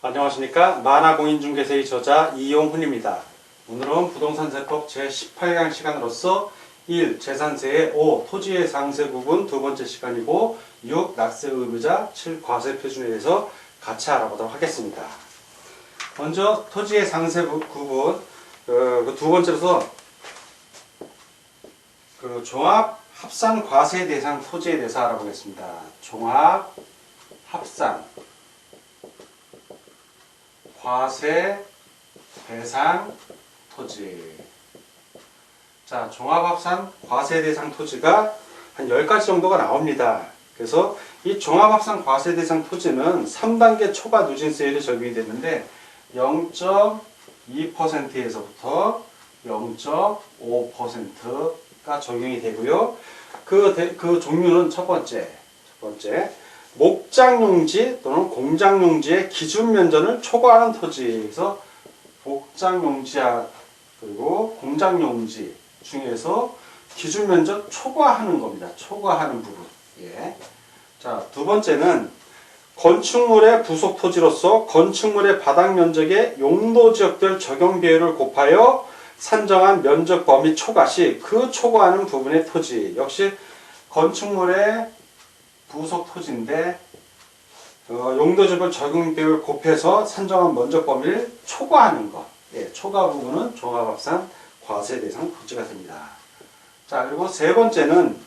안녕하십니까. 만화공인중개사의 저자 이용훈입니다. 오늘은 부동산세법 제18강 시간으로서 1. 재산세의 5. 토지의 상세 부분 두 번째 시간이고 6. 낙세 의무자 7. 과세 표준에 대해서 같이 알아보도록 하겠습니다. 먼저 토지의 상세 부분 두 번째로서 종합 합산 과세 대상 토지에 대해서 알아보겠습니다. 종합 합산 과세 대상 토지. 자, 종합합산 과세 대상 토지가 한 10가지 정도가 나옵니다. 그래서 이 종합합산 과세 대상 토지는 3단계 초과 누진세율이 적용이 되는데 0.2%에서부터 0.5%가 적용이 되고요. 그 종류는 첫 번째 목장용지 또는 공장용지의 기준 면적을 초과하는 토지에서 목장용지 그리고 공장용지 중에서 기준 면적 초과하는 겁니다. 초과하는 부분. 예. 자, 두 번째는 건축물의 부속 토지로서 건축물의 바닥 면적의 용도 지역별 적용 비율을 곱하여 산정한 면적 범위 초과 시 그 초과하는 부분의 토지. 역시 건축물의 부속 토지인데 용도지별 적용 비율 곱해서 산정한 면적 범위를 초과하는 것. 예, 초과 부분은 종합합산 과세 대상 토지가 됩니다. 자, 그리고 세 번째는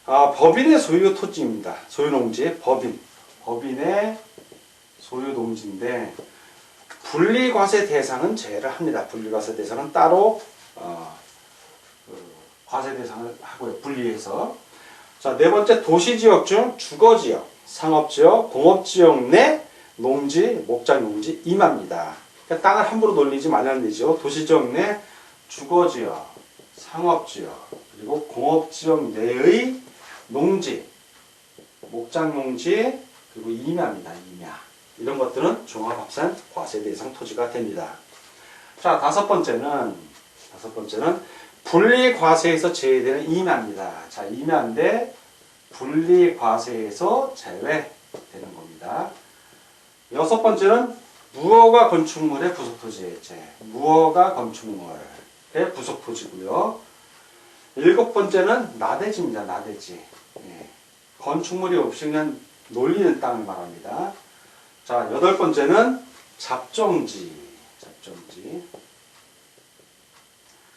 법인의 소유 토지입니다. 소유농지, 법인의 소유농지인데 분리과세 대상은 제외를 합니다. 분리과세 대상은 따로 과세 대상을 하고요. 분리해서. 자, 네 번째 도시지역 중 주거지역, 상업지역, 공업지역 내 농지, 목장용지 임합니다. 그러니까 땅을 함부로 놀리지 말라는 얘기죠. 도시지역 내 주거지역, 상업지역, 그리고 공업지역 내의 농지, 목장용지, 그리고 임야입니다. 임야. 이런 것들은 종합합산 과세 대상 토지가 됩니다. 자, 다섯 번째는 분리과세에서 제외되는 임야입니다. 자, 임야인데 분리과세에서 제외되는 겁니다. 여섯 번째는 무허가 건축물의 부속토지의 무허가 건축물의 부속토지고요. 일곱 번째는 나대지입니다. 나대지. 예. 건축물이 없이 그냥 놀리는 땅을 말합니다. 자, 여덟 번째는 잡종지.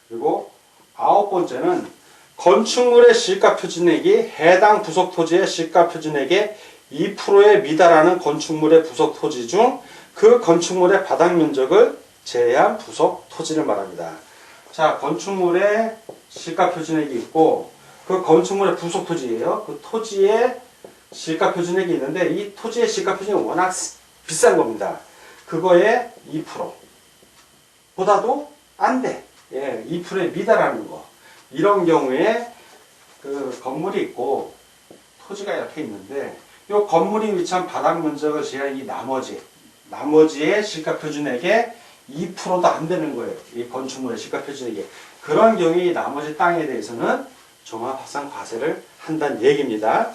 그리고 아홉 번째는 건축물의 시가 표준액이 해당 부속 토지의 시가 표준액의 2%에 미달하는 건축물의 부속 토지 중 그 건축물의 바닥 면적을 제외한 부속 토지를 말합니다. 자, 건축물의 시가 표준액이 있고 그 건축물의 부속 토지예요. 그 토지의 시가 표준액이 있는데 이 토지의 시가 표준액이 워낙 비싼 겁니다. 그거의 2% 보다도 안 돼. 예, 2%에 미달하는 거. 이런 경우에 그 건물이 있고 토지가 이렇게 있는데 이 건물이 위치한 바닥 면적을 제한 이 나머지의 시가 표준액의 2%도 안 되는 거예요. 이 건축물의 시가 표준액이. 그런 경우에 나머지 땅에 대해서는 종합합산 과세를 한다는 얘기입니다.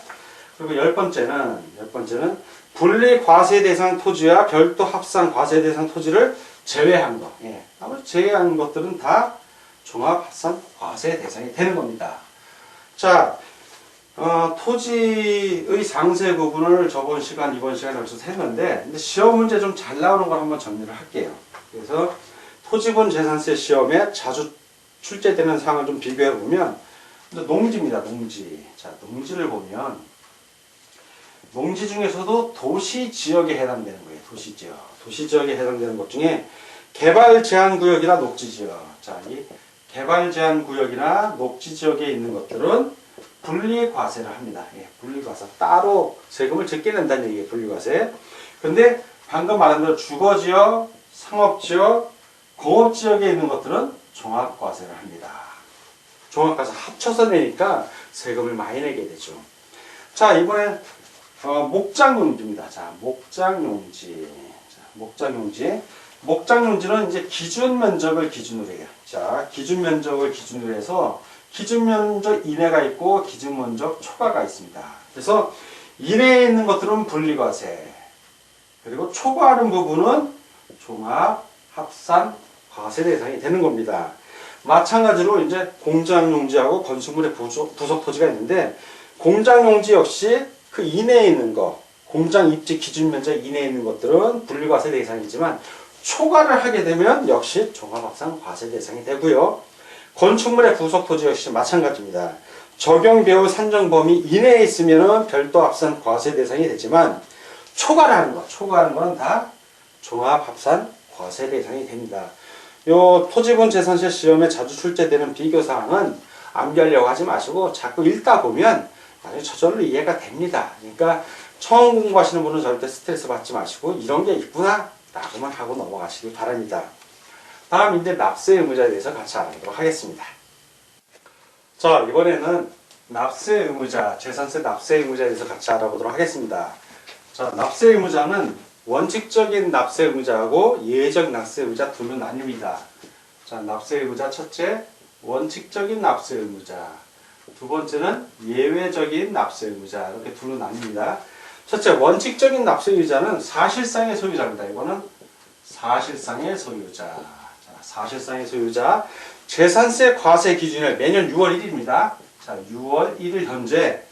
그리고 열 번째는 분리 과세 대상 토지와 별도 합산 과세 대상 토지를 제외한 것. 예. 나머지 제외한 것들은 다 종합합산 과세 대상이 되는 겁니다. 자, 토지의 상세 부분을 저번 시간, 이번 시간에 벌써 했는데, 근데 시험 문제 좀 잘 나오는 걸 한번 정리를 할게요. 그래서 토지분 재산세 시험에 자주 출제되는 사항을 좀 비교해 보면, 농지입니다. 농지. 자, 농지를 보면, 농지 중에서도 도시지역에 해당되는 거예요. 도시지역에 해당되는 것 중에 개발제한구역이나 녹지지역. 자, 이 개발제한구역이나 녹지지역에 있는 것들은 분리과세를 합니다. 예, 분리과세. 따로 세금을 적게 낸다는 얘기예요. 분리과세. 근데 방금 말한 대로 주거지역, 상업지역, 공업지역에 있는 것들은 종합과세를 합니다. 종합과세 합쳐서 내니까 세금을 많이 내게 되죠. 자, 이번엔 목장용지입니다. 자, 목장용지는 이제 기준 면적을 기준으로 해요. 자, 기준 면적을 기준으로 해서 기준 면적 이내가 있고 기준 면적 초과가 있습니다. 그래서 이내에 있는 것들은 분리과세. 그리고 초과하는 부분은 종합, 합산, 과세 대상이 되는 겁니다. 마찬가지로 이제 공장용지하고 건축물의 부속토지가 있는데, 공장용지 역시 그 이내에 있는 거, 공장 입지 기준 면적 이내에 있는 것들은 분리과세 대상이지만, 초과를 하게 되면 역시 종합합산 과세 대상이 되고요. 건축물의 부속토지 역시 마찬가지입니다. 적용 배후 산정 범위 이내에 있으면 별도 합산 과세 대상이 되지만, 초과하는 거는 다 종합합산 과세 대상이 됩니다. 요 토지분 재산세 시험에 자주 출제되는 비교사항은 암기하려고 하지 마시고 자꾸 읽다 보면 나중에 저절로 이해가 됩니다. 그러니까 처음 공부하시는 분은 절대 스트레스 받지 마시고 이런 게 있구나 라고만 하고 넘어가시기 바랍니다. 다음 이제 납세 의무자에 대해서 같이 알아보도록 하겠습니다. 자, 이번에는 납세 의무자, 재산세 납세 의무자에 대해서 같이 알아보도록 하겠습니다. 자, 납세 의무자는 원칙적인 납세 의무자하고 예외적 납세 의무자 둘로 나뉩니다. 자, 납세 의무자 첫째, 원칙적인 납세 의무자. 두 번째는 예외적인 납세 의무자. 이렇게 둘로 나뉩니다. 첫째, 원칙적인 납세 의무자는 사실상의 소유자입니다. 이거는 사실상의 소유자. 자, 사실상의 소유자. 재산세 과세 기준일 매년 6월 1일입니다. 자, 6월 1일 현재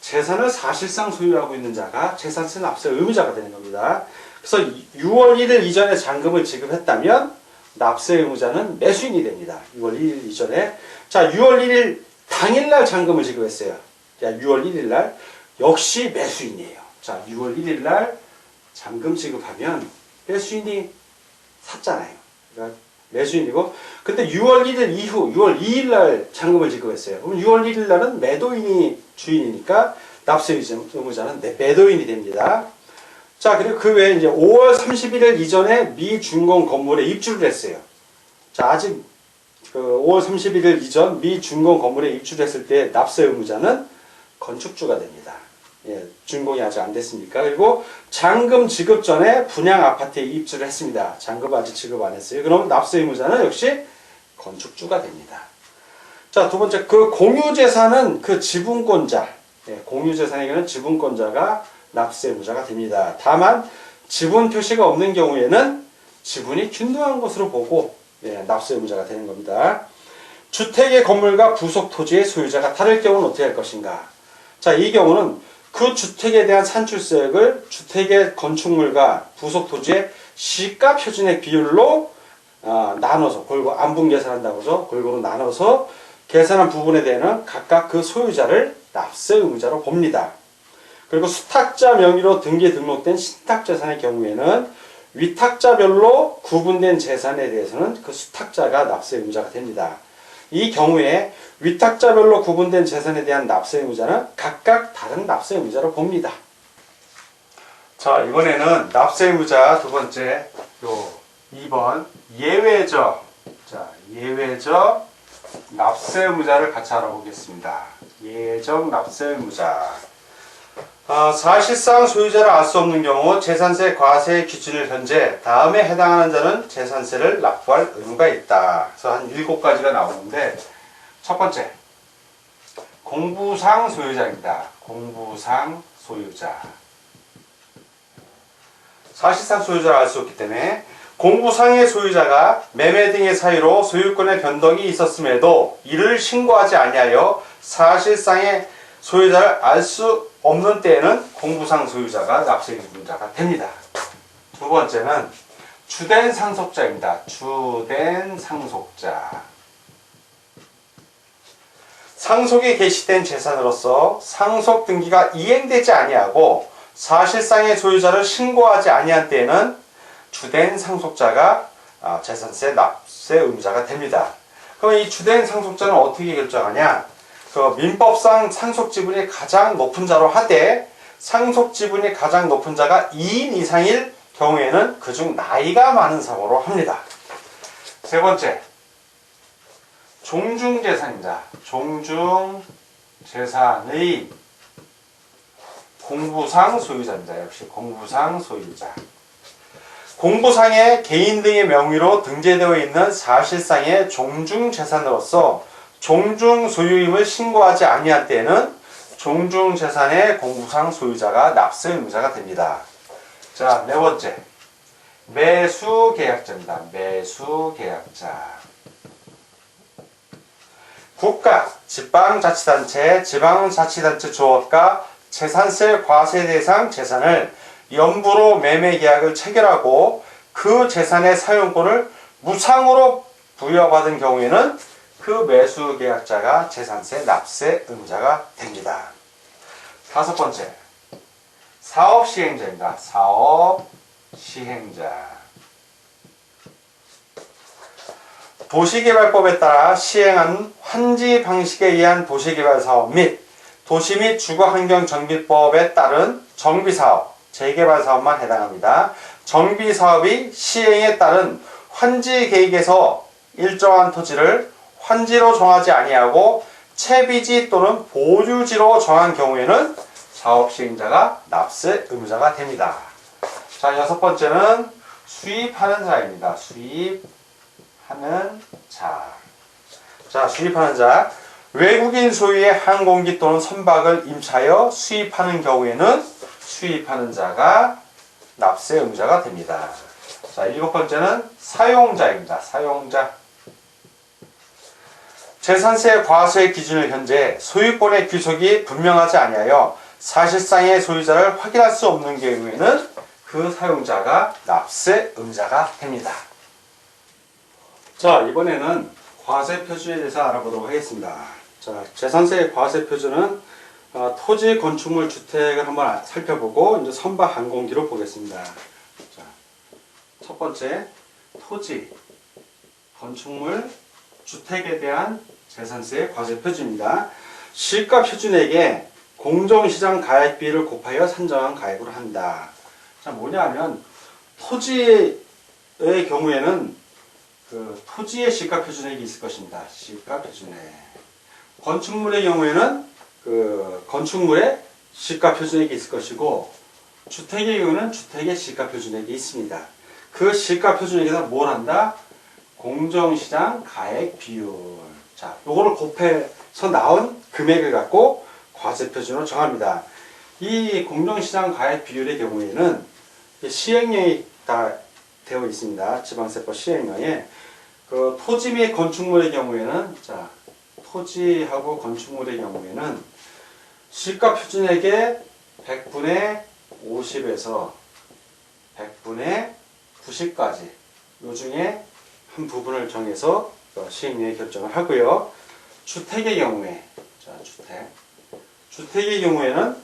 재산을 사실상 소유하고 있는 자가 재산세 납세 의무자가 되는 겁니다. 그래서 6월 1일 이전에 잔금을 지급했다면 납세 의무자는 매수인이 됩니다. 6월 1일 이전에. 자, 6월 1일 당일날 잔금을 지급했어요. 자, 6월 1일 날 역시 매수인이에요. 자, 6월 1일 날 잔금 지급하면 매수인이 샀잖아요. 그러니까 매수인이고, 근데 6월 1일 이후 6월 2일 날 잔금을 지급했어요. 그럼 6월 1일 날은 매도인이 주인이니까 납세 의무자는 매도인이 됩니다. 자, 그리고 그 외에 이제 5월 31일 이전에 미준공 건물에 입주를 했어요. 자, 아직 그 5월 31일 이전 미준공 건물에 입주를 했을 때 납세 의무자는 건축주가 됩니다. 예, 준공이 아직 안 됐으니까. 그리고 잔금 지급 전에 분양 아파트에 입주를 했습니다. 잔금 아직 지급 안 했어요. 그럼 납세 의무자는 역시 건축주가 됩니다. 자, 두 번째, 그 공유재산은 그 지분권자, 예, 공유재산에게는 지분권자가 납세 의무자가 됩니다. 다만 지분 표시가 없는 경우에는 지분이 균등한 것으로 보고 예, 납세 의무자가 되는 겁니다. 주택의 건물과 부속 토지의 소유자가 다를 경우는 어떻게 할 것인가? 자, 이 경우는 그 주택에 대한 산출세액을 주택의 건축물과 부속 토지의 시가 표준액 비율로 나눠서 골고루 안분 계산한다고 해서 골고루 나눠서 계산한 부분에 대해서는 각각 그 소유자를 납세 의무자로 봅니다. 그리고 수탁자 명의로 등기에 등록된 신탁재산의 경우에는 위탁자별로 구분된 재산에 대해서는 그 수탁자가 납세 의무자가 됩니다. 이 경우에 위탁자별로 구분된 재산에 대한 납세 의무자는 각각 다른 납세 의무자로 봅니다. 자, 이번에는 납세 의무자 두 번째, 요 2번 예외적. 자, 예외적 납세 의무자를 같이 알아보겠습니다. 예외적 납세 의무자. 사실상 소유자를 알 수 없는 경우 재산세 과세 기준일 현재 다음에 해당하는 자는 재산세를 납부할 의무가 있다. 그래서 한 7가지가 나오는데, 첫 번째, 공부상 소유자입니다. 공부상 소유자. 사실상 소유자를 알 수 없기 때문에 공부상의 소유자가 매매 등의 사유로 소유권의 변동이 있었음에도 이를 신고하지 아니하여 사실상의 소유자를 알 수 없는 때에는 공부상 소유자가 납세 의무자가 됩니다. 두 번째는 주된 상속자입니다. 주된 상속자. 상속이 개시된 재산으로서 상속 등기가 이행되지 아니하고 사실상의 소유자를 신고하지 아니한 때에는 주된 상속자가 재산세 납세 의무자가 됩니다. 그럼 이 주된 상속자는 어떻게 결정하냐? 그 민법상 상속 지분이 가장 높은 자로 하되 상속 지분이 가장 높은 자가 2인 이상일 경우에는 그중 나이가 많은 사고로 합니다. 세 번째, 종중재산입니다. 종중재산의 공부상 소유자입니다. 역시 공부상 소유자. 공부상의 개인 등의 명의로 등재되어 있는 사실상의 종중재산으로서 종중 소유임을 신고하지 아니할 때에는 종중재산의 공부상 소유자가 납세 의무자가 됩니다. 자, 네 번째. 매수계약자입니다. 매수계약자. 국가, 지방자치단체, 지방자치단체 조합과 재산세 과세 대상 재산을 연부로 매매계약을 체결하고 그 재산의 사용권을 무상으로 부여받은 경우에는 그 매수계약자가 재산세 납세 의무자가 됩니다. 다섯 번째, 사업시행자입니다. 사업시행자. 도시개발법에 따라 시행한 환지 방식에 의한 도시개발사업 및 도시 및 주거환경정비법에 따른 정비사업, 재개발사업만 해당합니다. 정비사업이 시행에 따른 환지계획에서 일정한 토지를 환지로 정하지 아니하고 채비지 또는 보유지로 정한 경우에는 사업시행자가 납세 의무자가 됩니다. 자, 여섯 번째는 수입하는 자입니다. 수입하는 자. 자, 수입하는 자. 외국인 소유의 항공기 또는 선박을 임차하여 수입하는 경우에는 수입하는 자가 납세 의무자가 됩니다. 자, 일곱 번째는 사용자입니다. 사용자. 재산세 과세 기준을 현재 소유권의 귀속이 분명하지 아니하여 사실상의 소유자를 확인할 수 없는 경우에는 그 사용자가 납세 의무자가 됩니다. 자, 이번에는 과세 표준에 대해서 알아보도록 하겠습니다. 자, 재산세 과세 표준은 토지, 건축물, 주택을 한번 살펴보고 이제 선박, 항공기로 보겠습니다. 자, 첫 번째, 토지, 건축물, 주택에 대한 재산세 과세 표준입니다. 시가 표준액에 공정시장 가액비를 곱하여 산정한 가액으로 한다. 자, 뭐냐면 토지의 경우에는 그 토지의 시가 표준액이 있을 것입니다. 시가 표준액. 건축물의 경우에는 그 건축물의 시가 표준액이 있을 것이고, 주택의 경우는 주택의 시가 표준액이 있습니다. 그 시가 표준액에서 뭘 한다? 공정시장 가액 비율. 자, 요거를 곱해서 나온 금액을 갖고 과세 표준으로 정합니다. 이 공정시장 가액 비율의 경우에는 시행령이 다 되어 있습니다. 지방세법 시행령에 그 토지 및 건축물의 경우에는, 자, 토지하고 건축물의 경우에는 시가 표준액의 100분의 50에서 100분의 90까지 요 중에 한 부분을 정해서 시행령에 결정을 하고요. 주택의 경우에, 자, 주택의 경우에는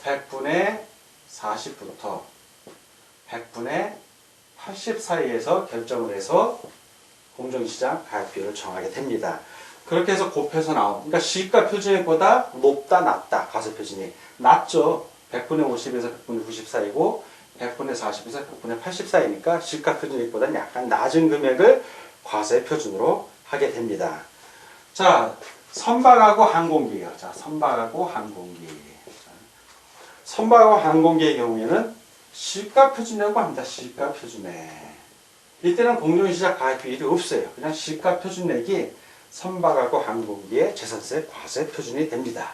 100분의 40부터 100분의 80 사이에서 결정을 해서 공정시장 가액비율을 정하게 됩니다. 그렇게 해서 곱해서 나온, 그러니까 시가 표준액보다 높다, 낮다, 과세 표준이 낮죠. 100분의 50에서 100분의 90 사이고 100분의 40에서 100분의 80 사이니까 시가 표준액보다는 약간 낮은 금액을 과세 표준으로 하게 됩니다. 자, 선박하고 항공기요. 자, 선박하고 항공기. 자, 선박하고 항공기의 경우에는 시가 표준액이라고 합니다. 시가 표준액. 이때는 공정시장 가액비율이 없어요. 그냥 시가 표준액이 선박하고 항공기의 재산세 과세 표준이 됩니다.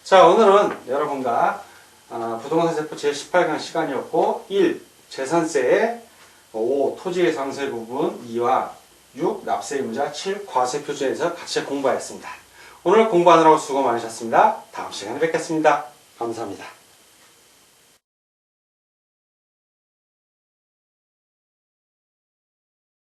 자, 오늘은 여러분과 부동산세법 제18강 시간이었고, 1. 재산세의 5. 토지예상세 부분 2와 6. 납세의무자 7. 과세 표준에서 같이 공부하였습니다. 오늘 공부하느라고 수고 많으셨습니다. 다음 시간에 뵙겠습니다. 감사합니다.